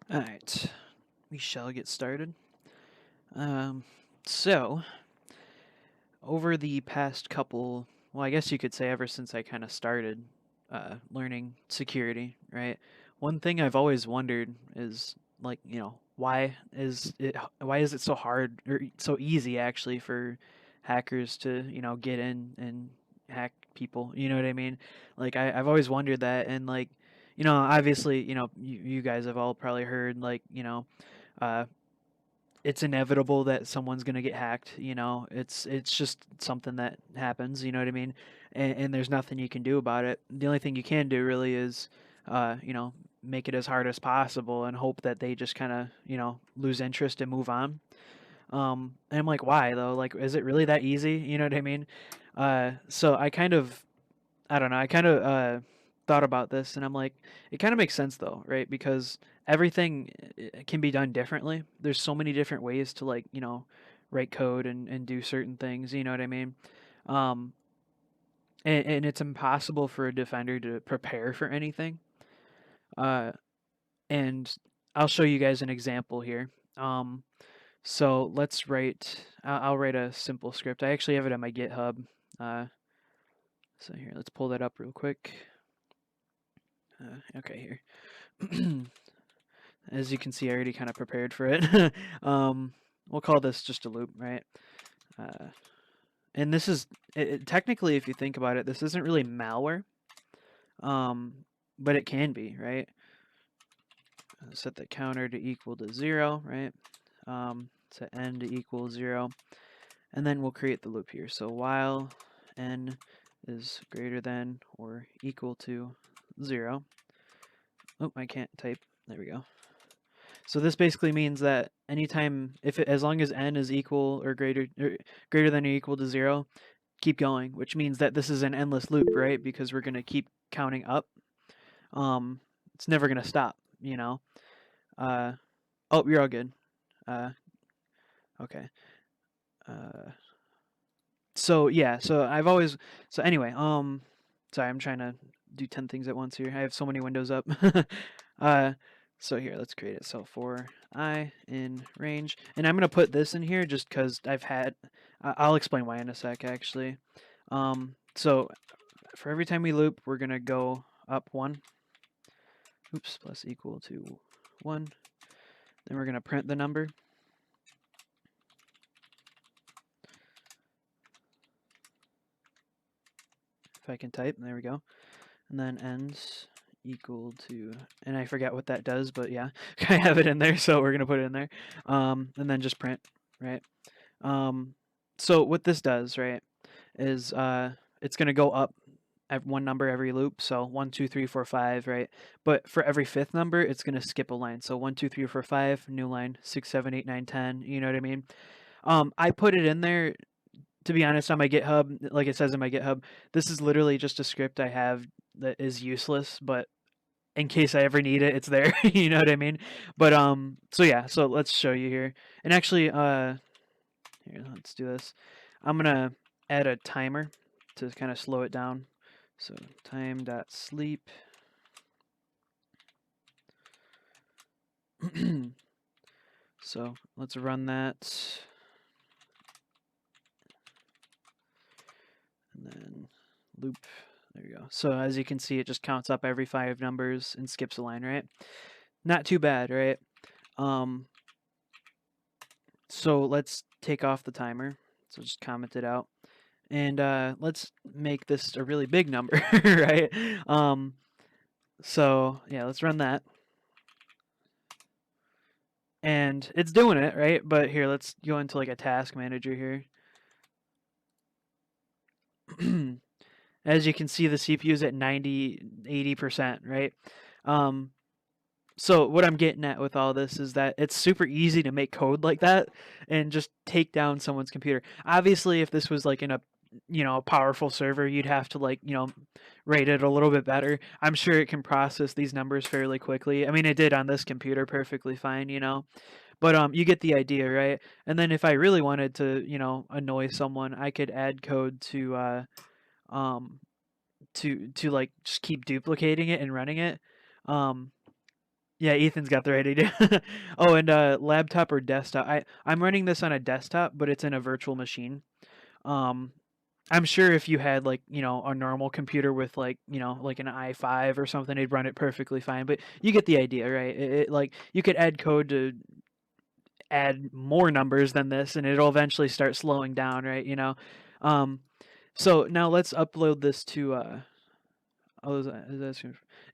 All right, we shall get started. Um, so, over the past couple, well, I guess you could say ever since I kind of started learning security, right? One thing I've always wondered is like, why is it so hard or so easy actually for hackers to, get in and hack people? You know what I mean? Like I've always wondered that, and like, obviously, you guys have all probably heard like, uh, it's inevitable that someone's gonna get hacked. It's just something that happens. You know what I mean? And there's nothing you can do about it. The only thing you can do really is, make it as hard as possible and hope that they just kind of lose interest and move on. And I'm like, why though? Like, is it really that easy? You know what I mean? So I don't know. I kind of thought about this, and I'm like, it kind of makes sense though, right? Because everything can be done differently. There's so many different ways to like, write code and do certain things. You know what I mean? Um, and it's impossible for a defender to prepare for anything. Uh, and I'll show you guys an example here. So let's write. I'll write a simple script. I actually have it on my GitHub. Uh, so here, let's pull that up real quick. Okay, here. As you can see, I already kind of prepared for it. um, we'll call this just a loop, right? Uh, and this is technically, if you think about it, this isn't really malware, um, but it can be, right? Set the counter to equal to 0, right? Set n to equal 0, and then we'll create the loop here. So while n is greater than or equal to 0. Oh, I can't type. There we go. So this basically means that anytime, as long as n is equal or greater than or equal to 0, keep going, which means that this is an endless loop, right? Because we're going to keep counting up. It's never going to stop, you know? Uh, oh, you're all good. Uh, okay. Uh, so yeah, so anyway, sorry, I'm trying to do 10 things at once here. I have so many windows up. uh, so here, let's create it. So for I in range, and I'm gonna put this in here just because I'll explain why in a sec actually. So for every time we loop, we're gonna go up 1. Oops, plus equal to 1. Then we're gonna print the number. If I can type, there we go. And then ends equal to, and I forget what that does, but yeah, I have it in there, so we're gonna put it in there. And then just print, right? So what this does, right, is it's gonna go up at one number every loop, so 1, 2, 3, 4, 5, right? But for every fifth number, it's gonna skip a line. So 1, 2, 3, 4, 5, new line, 6, 7, 8, 9, 10. You know what I mean? I put it in there to be honest, on my GitHub, like it says in my GitHub, this is literally just a script I have that is useless, but in case I ever need it, it's there. You know what I mean? But so yeah, so let's show you here. And actually, here, let's do this. I'm gonna add a timer to kind of slow it down. So time.sleep. So let's run that. And then loop. There you go. So as you can see, it just counts up every 5 numbers and skips a line, right? Not too bad, right? So let's take off the timer. So just comment it out. And let's make this a really big number, right? So yeah, let's run that. And it's doing it, right? But here, let's go into like a task manager here. As you can see, the CPU is at 90, 80%, right? So what I'm getting at with all this is that it's super easy to make code like that and just take down someone's computer. Obviously, if this was like in a a powerful server, you'd have to like rate it a little bit better. I'm sure it can process these numbers fairly quickly. I mean, it did on this computer perfectly fine. But you get the idea, right? And then if I really wanted to annoy someone, I could add code um to like just keep duplicating it and running it. Um, Yeah, Ethan's got the right idea. Oh, and laptop or desktop. I'm running this on a desktop, but it's in a virtual machine. Um, I'm sure if you had like, a normal computer with like, like an i5 or something, it'd run it perfectly fine. But you get the idea, right? Like you could add code to add more numbers than this, and it'll eventually start slowing down, right? Um, so now let's upload this to oh,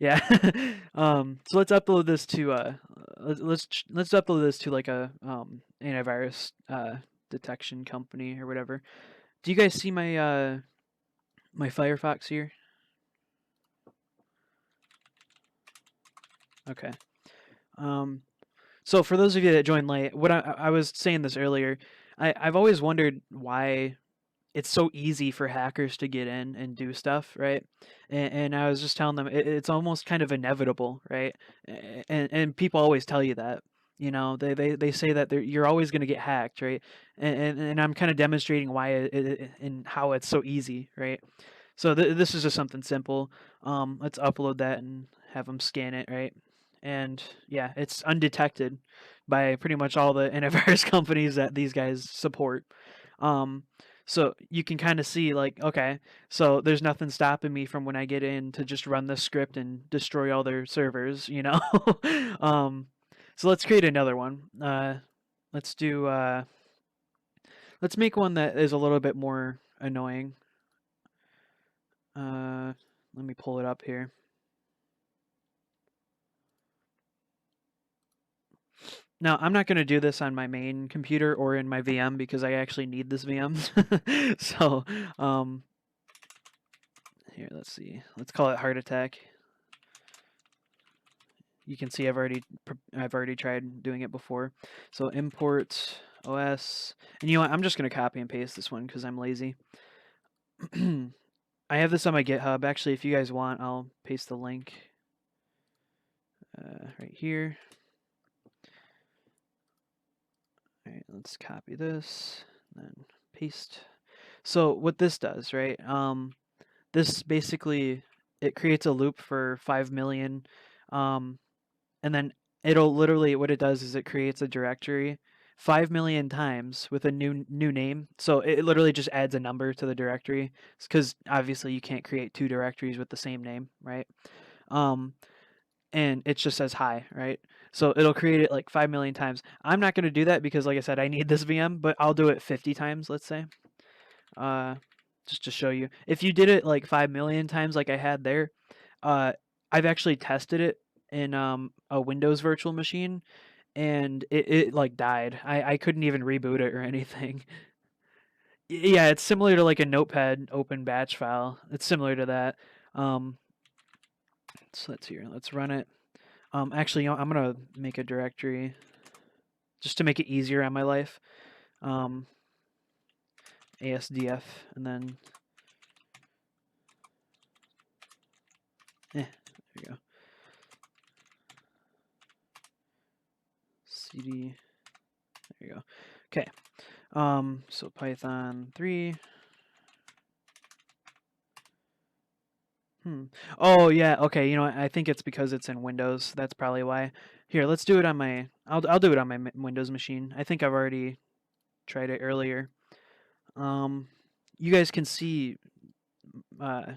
yeah. So let's upload this to let's upload this to like a antivirus detection company or whatever. Do you guys see my Firefox here? Okay. Um, so for those of you that joined late, what I was saying this earlier, I've always wondered why it's so easy for hackers to get in and do stuff, right? And I was just telling them it's almost kind of inevitable, right? And people always tell you that. They say that you're always going to get hacked, right? And I'm kind of demonstrating why and how it's so easy, right? So this is just something simple. Let's upload that and have them scan it, right? And yeah, it's undetected by pretty much all the antivirus companies that these guys support. Um, so you can kind of see like, okay, so there's nothing stopping me from when I get in to just run this script and destroy all their servers. um, so let's create another one. Let's do let's make one that is a little bit more annoying. Uh, Let me pull it up here. Now, I'm not going to do this on my main computer or in my VM because I actually need this VM. So, here, let's see. Let's call it heart attack. You can see I've already tried doing it before. So import OS, and you know what? I'm just going to copy and paste this one because I'm lazy. I have this on my GitHub. Actually, if you guys want, I'll paste the link right here. All right, let's copy this, and then paste. So what this does, right? This basically it creates a loop for 5 million, um, and then it'll literally what it does is it creates a directory 5 million times with a new name. So it literally just adds a number to the directory because obviously you can't create two directories with the same name, right? Um, and it just says hi, right? So it'll create it like 5 million times. I'm not going to do that because, like I said, I need this VM, but I'll do it 50 times, let's say, uh, just to show you. If you did it like 5 million times, like I had there, uh, I've actually tested it in a Windows virtual machine, and it like died. I couldn't even reboot it or anything. Yeah, it's similar to like a Notepad open batch file. It's similar to that. Um, so let's run it. Actually, I'm gonna make a directory just to make it easier on my life. Um, ASDF, and then there we go. CD. There you go. Okay. So Python 3. Hmm. Oh yeah. Okay. You know what? I think it's because it's in Windows. That's probably why. Here, let's do it on my. I'll do it on my Windows machine. I think I've already tried it earlier. Um, you guys can see uh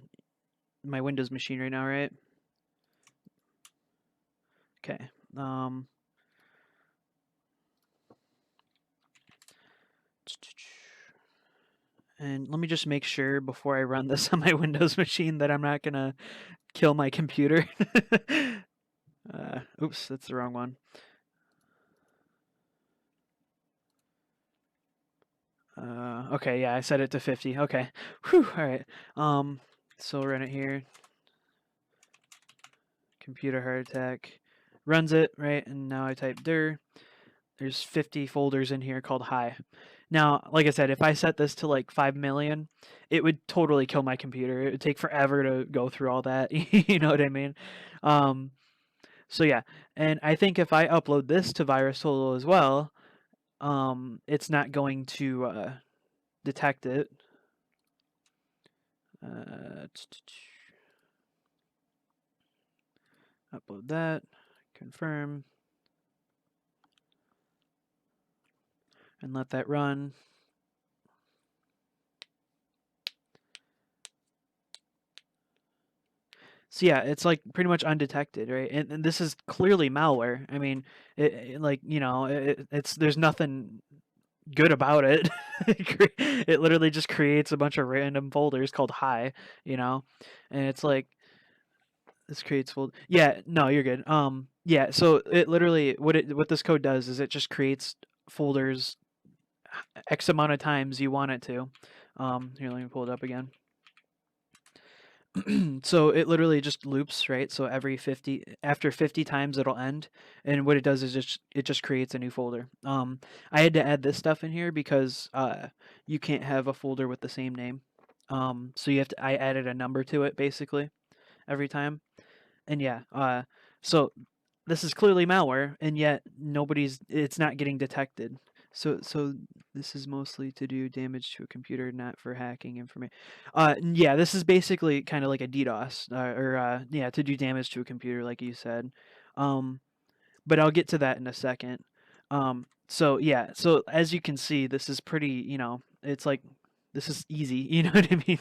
my Windows machine right now, right? Okay. And let me just make sure before I run this on my Windows machine that I'm not gonna kill my computer. Oops, that's the wrong one. Okay, yeah, I set it to 50. Okay. Whew, all right. So we'll run it here. Computer heart attack. Runs it, right? And now I type dir. There's 50 folders in here called hi. Now, like I said, if I set this to like 5 million, it would totally kill my computer. It would take forever to go through all that. You know what I mean? Um, so yeah, and I think if I upload this to VirusTotal as well, it's not going to detect it. Uh, Upload that. confirm, and let that run. So yeah, it's like pretty much undetected, right? And this is clearly malware. I mean, like it's there's nothing good about it. It literally just creates a bunch of random folders called hi, you know, and it's like this creates fold. Yeah, no, you're good. Yeah, so it literally what this code does is it just creates folders x amount of times you want it to. Here, let me pull it up again. So it literally just loops, right? So after 50 times it'll end, and what it does is it just creates a new folder. I had to add this stuff in here because you can't have a folder with the same name. So I added a number to it basically every time. And yeah, so this is clearly malware, and yet it's not getting detected. So this is mostly to do damage to a computer, not for hacking information. Yeah, this is basically kind of like a DDoS, yeah, to do damage to a computer, like you said. Um, but I'll get to that in a second. So yeah, so as you can see, this is pretty, it's like this is easy, you know what I mean?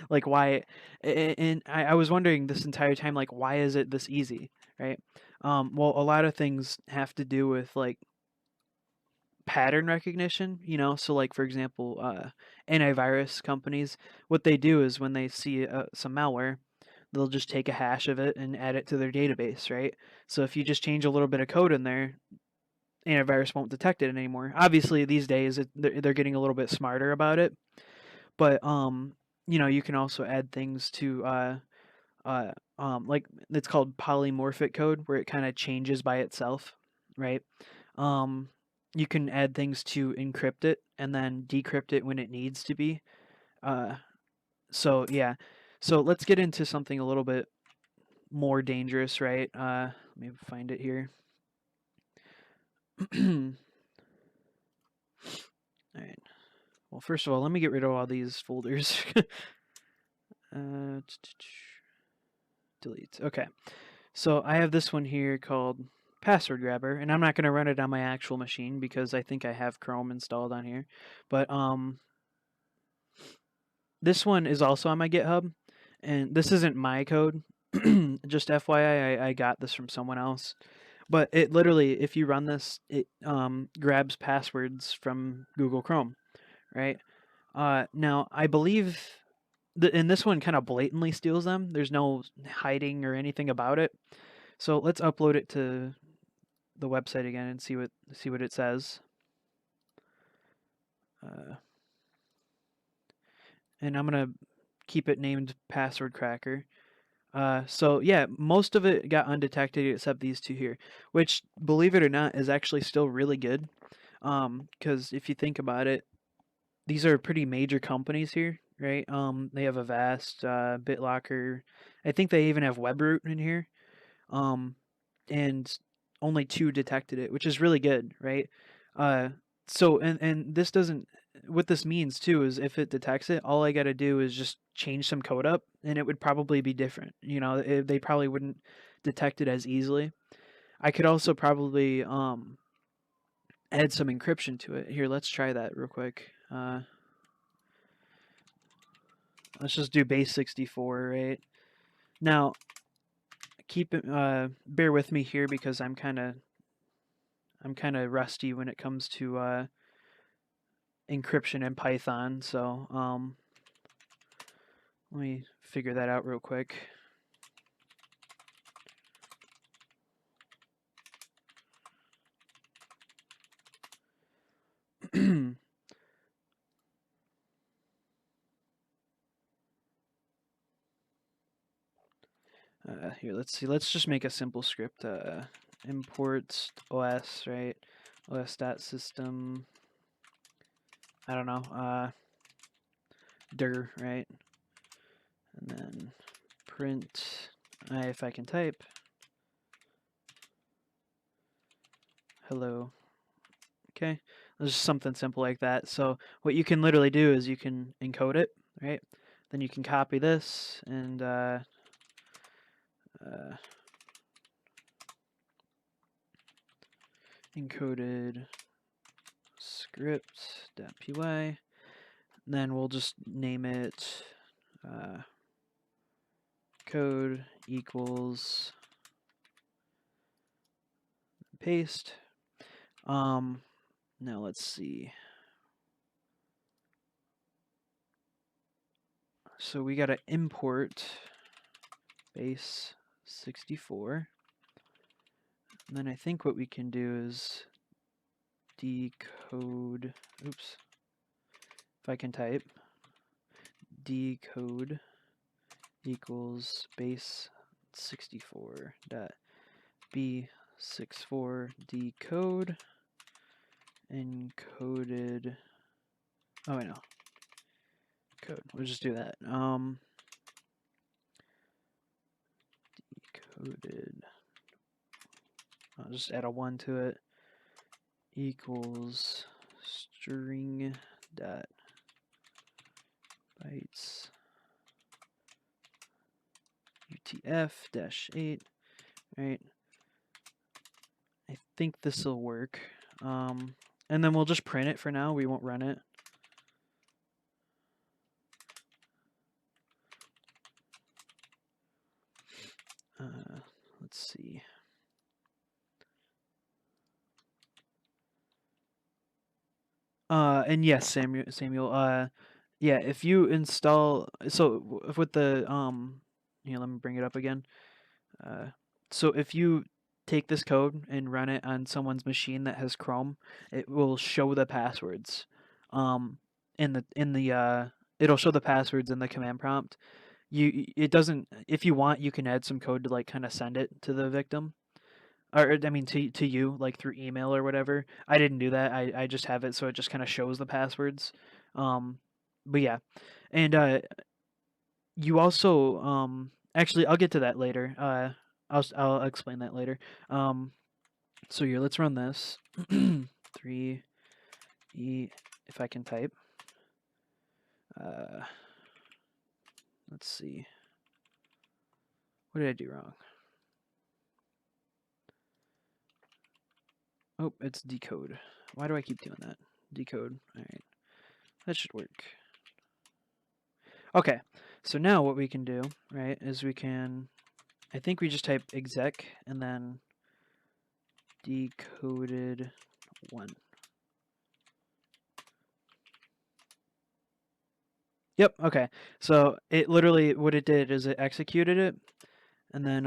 Like why? And I was wondering this entire time, like why is it this easy, right? Well, a lot of things have to do with like pattern recognition, so like for example, antivirus companies, what they do is when they see some malware, they'll just take a hash of it and add it to their database, right? So if you just change a little bit of code in there, antivirus won't detect it anymore. Obviously, these days they're getting a little bit smarter about it, but you can also add things to like it's called polymorphic code, where it kind of changes by itself, right? Um, you can add things to encrypt it and then decrypt it when it needs to be. Uh, so yeah, so let's get into something a little bit more dangerous, right? Let me find it here. All right. Well, first of all, let me get rid of all these folders. uh, delete. Okay. So I have this one here called Password Grabber, and I'm not going to run it on my actual machine because I think I have Chrome installed on here. But this one is also on my GitHub, and this isn't my code. Just FYI, I got this from someone else. But it literally, if you run this, it grabs passwords from Google Chrome, right? Now, I believe, and this one kind of blatantly steals them. There's no hiding or anything about it. So let's upload it to the website again and see what it says. Uh, and I'm gonna keep it named Password Cracker. So yeah, most of it got undetected except these two here, which, believe it or not, is actually still really good. Because if you think about it, these are pretty major companies here, right? They have Avast, BitLocker. I think they even have WebRoot in here. Um, and only two detected it, which is really good, right? Uh, so and this doesn't. What this means too is if it detects it, all I got to do is just change some code up, and it would probably be different. They probably wouldn't detect it as easily. I could also probably add some encryption to it. Here, let's try that real quick. Let's just do base 64, right? Now, bear with me here because I'm kind of rusty when it comes to encryption in Python. So let me figure that out real quick. Here, let's see. Let's just make a simple script. Import OS, right? OS.system. I don't know. Dir, right? And then print. If I can type. Hello. Okay. There's just something simple like that. So what you can literally do is you can encode it, right? Then you can copy this and uh, encoded script.py. Then we'll just name it code equals paste. Now let's see. So we got to import base 64. And then I think what we can do is decode, oops, if I can type, decode equals base 64 dot b64 decode encoded, oh wait, no, code, we'll just do that. Decoded, I'll just add a 1 to it, equals string dot bytes UTF-8, right? I think this will work. And then we'll just print it for now. We won't run it. Let's see. And yes, Samuel, yeah, if you install, so with the, here, let me bring it up again. So if you take this code and run it on someone's machine that has Chrome, it will show the passwords. It'll show the passwords in the command prompt. It doesn't, if you want, you can add some code to like kind of send it to the victim. Or I mean to you, like through email or whatever. I didn't do that. I just have it so it just kind of shows the passwords. But yeah. And you also actually I'll get to that later. I'll explain that later. So here, let's run this. 3 e, if I can type. Let's see. What did I do wrong? Oh, it's decode. Why do I keep doing that? Decode. All right. That should work. Okay. So now what we can do, right, is we can, I think we just type exec and then decoded 1. Yep, okay. So it literally, what it did is it executed it, and then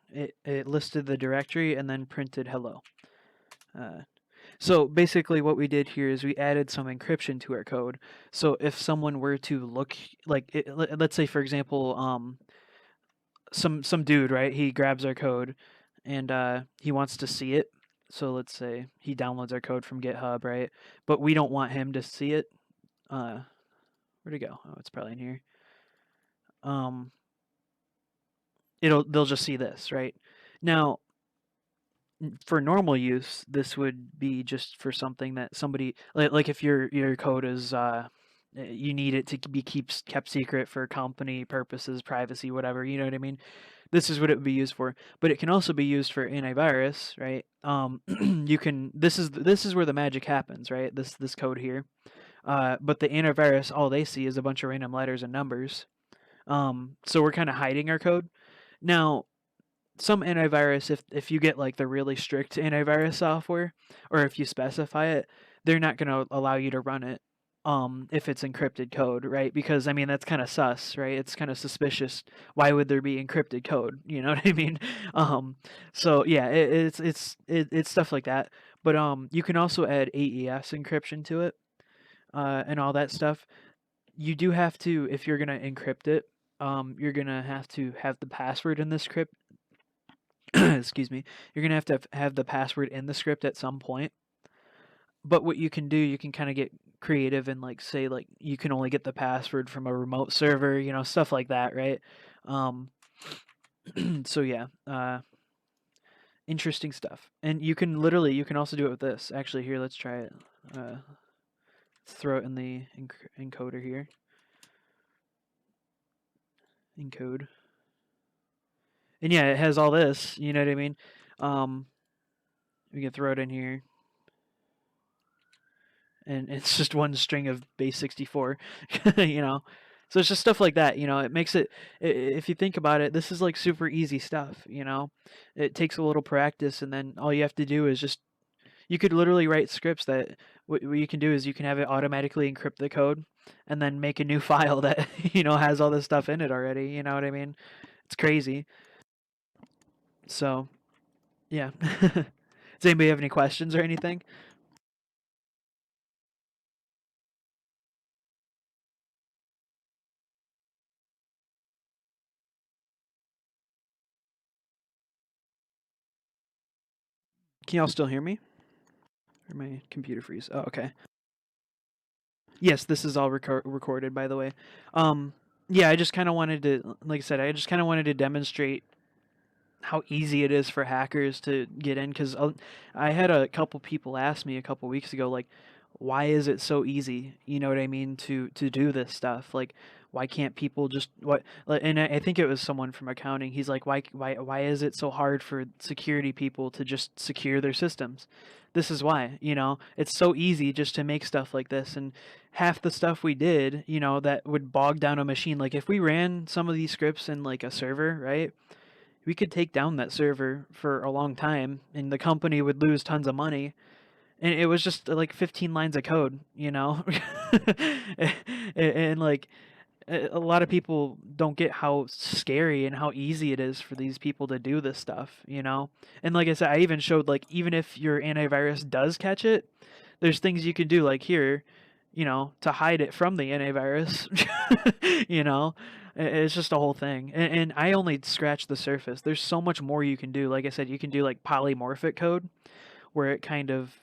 it listed the directory and then printed hello. So basically what we did here is we added some encryption to our code. So if someone were to look, like, let's say for example, some dude, right, he grabs our code and he wants to see it. So let's say he downloads our code from GitHub, right? But we don't want him to see it. Where'd it go? Oh, it's probably in here. They'll just see this, right? Now, for normal use, this would be just for something that somebody, like if your code is you need it to be kept secret for company purposes, privacy, whatever, you know what I mean? This is what it would be used for. But it can also be used for antivirus, right? You can, this is where the magic happens, right? This code here. But the antivirus, all they see is a bunch of random letters and numbers. So we're kind of hiding our code. Now, some antivirus, if you get like the really strict antivirus software, or if you specify it, they're not going to allow you to run it if it's encrypted code, right? Because I mean that's kind of sus, right? It's kind of suspicious. Why would there be encrypted code? You know what I mean? So yeah, it's stuff like that. But you can also add AES encryption to it and all that stuff. You do have to, if you're gonna encrypt it, you're gonna have to have the password in the script. Excuse me. You're gonna have the password in the script at some point. But what you can do, you can kind of get creative and like say like you can only get the password from a remote server, you know, stuff like that, right? Um, so yeah, interesting stuff. And you can also do it with this. Actually, here, let's try it. Let's throw it in the encoder here. Encode. And yeah, it has all this, you know what I mean? Um, we can throw it in here, and it's just one string of base 64, you know. So it's just stuff like that, you know. It makes it, if you think about it, this is like super easy stuff, you know. It takes a little practice, and then all you have to do is just, you could literally write scripts that what you can do is you can have it automatically encrypt the code, and then make a new file that has all this stuff in it already. You know what I mean? It's crazy. So yeah. Does anybody have any questions or anything? Can y'all still hear me? Or my computer freeze? Oh, okay. Yes, this is all recorded, by the way. Um, yeah, I just kind of wanted to, like I said, I just kind of wanted to demonstrate how easy it is for hackers to get in, because I had a couple people ask me a couple weeks ago, like, why is it so easy, you know what I mean, to do this stuff, like, why can't people just what and I think it was someone from accounting. He's like, why is it so hard for security people to just secure their systems? This is why, it's so easy just to make stuff like this. And half the stuff we did, that would bog down a machine, like if we ran some of these scripts in like a server, right, we could take down that server for a long time and the company would lose tons of money. And it was just like 15 lines of code, and like a lot of people don't get how scary and how easy it is for these people to do this stuff. And like I said, I even showed, like, even if your antivirus does catch it, there's things you can do, like here, to hide it from the antivirus. you know it's just a whole thing, and I only scratched the surface. There's so much more you can do. Like I said, you can do like polymorphic code, where it kind of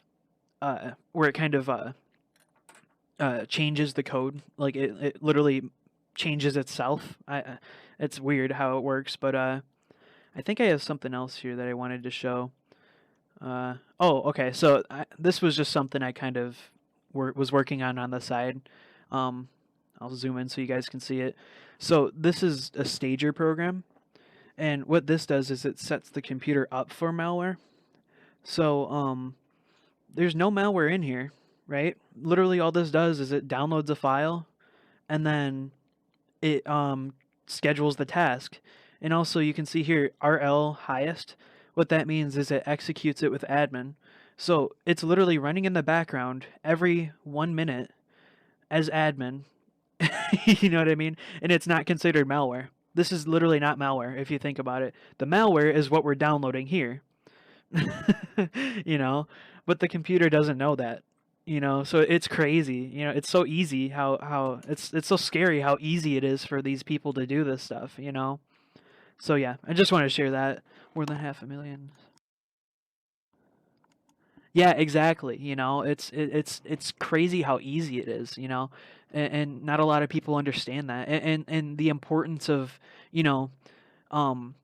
changes the code, like it literally changes itself. It's weird how it works, but I think I have something else here that I wanted to show. Oh, okay. So this was just something I kind of was working on the side. Um, I'll zoom in so you guys can see it. So this is a stager program, and what this does is it sets the computer up for malware. So there's no malware in here, right? Literally, all this does is it downloads a file, and then it schedules the task. And also, you can see here RL highest. What that means is it executes it with admin. So it's literally running in the background every 1 minute as admin. You know what I mean? And it's not considered malware. This is literally not malware if you think about it. The malware is what we're downloading here. you know, but the computer doesn't know that. So it's crazy. It's so easy how it's so scary how easy it is for these people to do this stuff. So yeah, I just want to share that. More than 500,000. Yeah, exactly. It's crazy how easy it is. And not a lot of people understand that, and the importance of you know um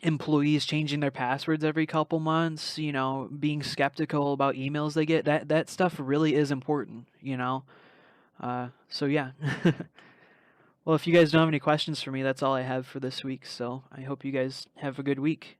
employees changing their passwords every couple months, being skeptical about emails they get. That stuff really is important. So yeah. Well, if you guys don't have any questions for me, that's all I have for this week. So I hope you guys have a good week.